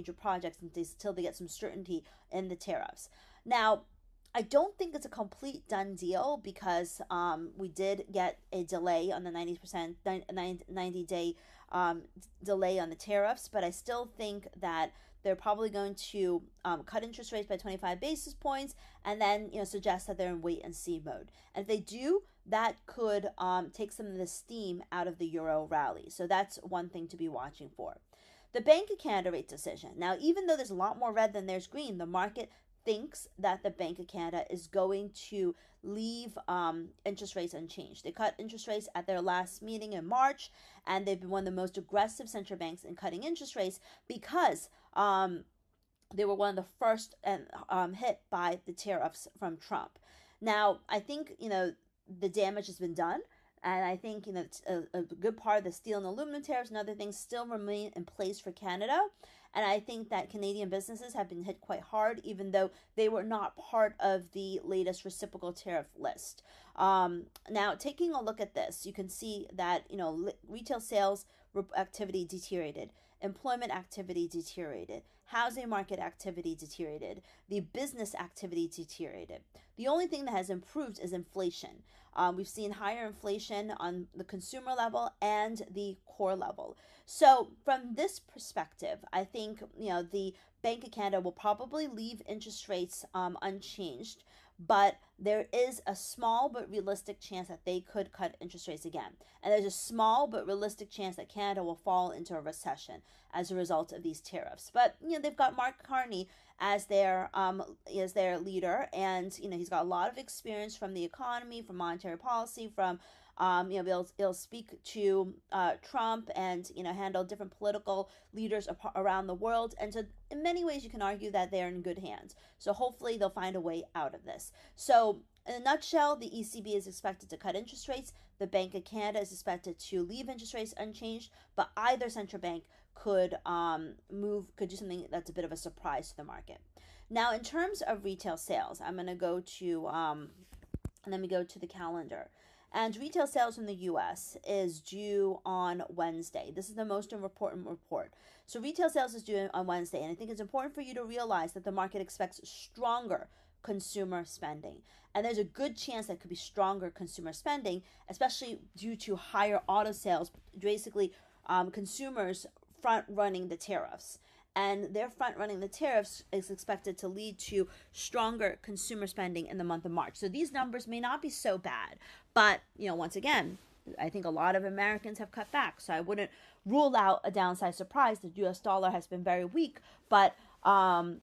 major projects until they get some certainty in the tariffs. Now, I don't think it's a complete done deal because we did get a delay on the 90-day delay on the tariffs, but I still think that they're probably going to cut interest rates by 25 basis points and then suggest that they're in wait and see mode. And if they do, that could take some of the steam out of the euro rally. So that's one thing to be watching for. The Bank of Canada rate decision. Now, even though there's a lot more red than there's green, the market thinks that the Bank of Canada is going to leave interest rates unchanged. They cut interest rates at their last meeting in March, and they've been one of the most aggressive central banks in cutting interest rates because they were one of the first hit by the tariffs from Trump. Now, I think, the damage has been done. And I think, a good part of the steel and aluminum tariffs and other things still remain in place for Canada. And I think that Canadian businesses have been hit quite hard, even though they were not part of the latest reciprocal tariff list. Now, taking a look at this, you can see that, retail sales activity deteriorated. Employment activity deteriorated. Housing market activity deteriorated. The business activity deteriorated. The only thing that has improved is inflation. We've seen higher inflation on the consumer level and the core level. So from this perspective, I think the Bank of Canada will probably leave interest rates unchanged, but there is a small but realistic chance that they could cut interest rates again. And there's a small but realistic chance that Canada will fall into a recession as a result of these tariffs. But they've got Mark Carney as their leader, and he's got a lot of experience from the economy, from monetary policy, from he'll speak to Trump and handle different political leaders around the world. And so in many ways you can argue that they're in good hands. So hopefully they'll find a way out of this. So in a nutshell, the ECB is expected to cut interest rates. The Bank of Canada is expected to leave interest rates unchanged, but either central bank could do something that's a bit of a surprise to the market. Now, in terms of retail sales, I'm going to go to let me go to the calendar. And retail sales in the U.S. is due on Wednesday. This is the most important report. So retail sales is due on Wednesday, and I think it's important for you to realize that the market expects stronger consumer spending. And there's a good chance that could be stronger consumer spending, especially due to higher auto sales, basically consumers front-running the tariffs. And their front-running the tariffs is expected to lead to stronger consumer spending in the month of March. So these numbers may not be so bad. But, once again, I think a lot of Americans have cut back. So I wouldn't rule out a downside surprise. The U.S. dollar has been very weak. But